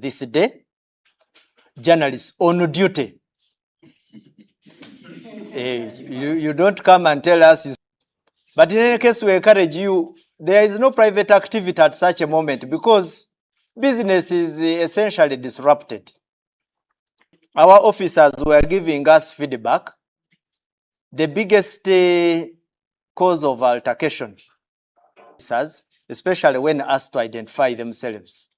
This day, journalists on duty. You don't come and tell us. But in any case, we encourage you. There is no private activity at such a moment because business is essentially disrupted. Our officers were giving us feedback. The biggest cause of altercation, especially when asked to identify themselves.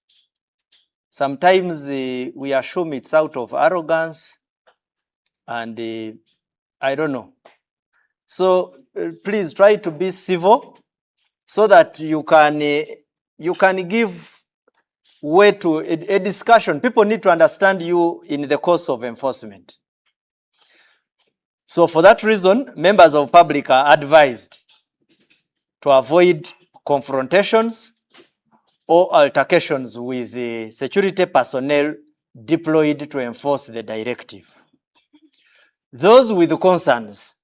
Sometimes we assume it's out of arrogance, and I don't know. So please try to be civil so that you can give way to a discussion. People need to understand you in the course of enforcement. So for that reason, members of public are advised to avoid confrontations or altercations with the security personnel deployed to enforce the directive. Those with concerns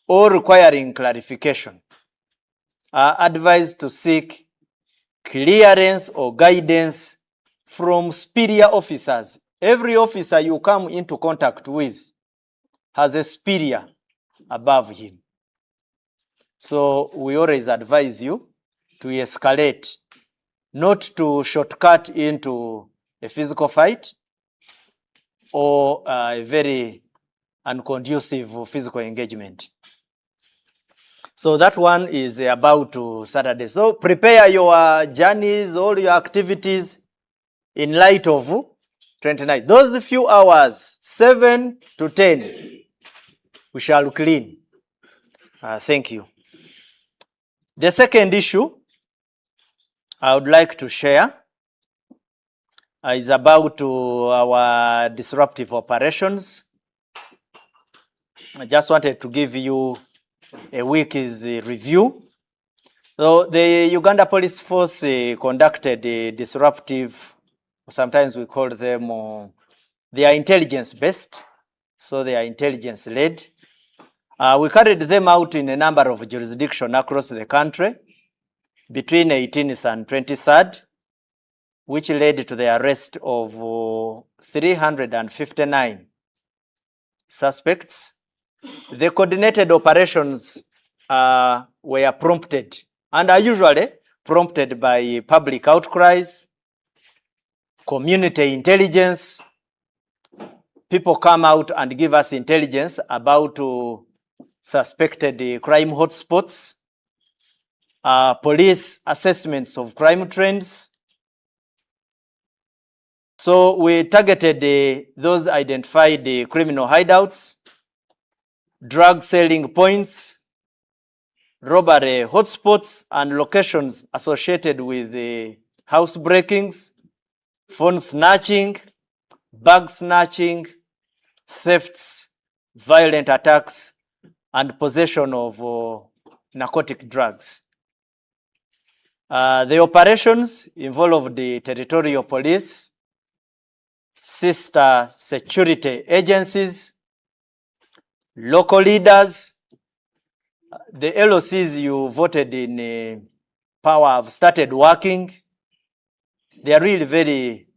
or requiring clarification are advised to seek clearance or guidance from superior officers. Every officer you come into contact with has a superior above him. So we always advise you to escalate, not to shortcut into a physical fight or a very unconducive physical engagement. So that one is about Saturday. So prepare your journeys, all your activities in light of 29. Those few hours, 7 to 10, we shall clean. Thank you. The second issue I would like to share is about our disruptive operations. I just wanted to give you a week's review. So the Uganda Police Force conducted a disruptive, sometimes we call them, they are intelligence-based, so they are intelligence-led. We carried them out in a number of jurisdictions across the country between 18th and 23rd, which led to the arrest of 359 suspects. The coordinated operations were prompted and are usually prompted by public outcries, community intelligence. People come out and give us intelligence about suspected crime hotspots, police assessments of crime trends. So we targeted those identified criminal hideouts, drug selling points, robbery hotspots, and locations associated with house breakings, phone snatching, bag snatching, thefts, violent attacks, and possession of narcotic drugs. The operations involved the territorial police, sister security agencies, local leaders. The LOCs you voted in power have started working. They are really very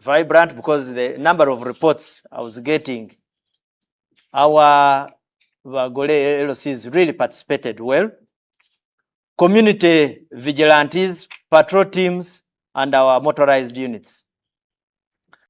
vibrant because the number of reports I was getting, our Wagole LOCs really participated well. Community vigilantes, patrol teams, and our motorized units.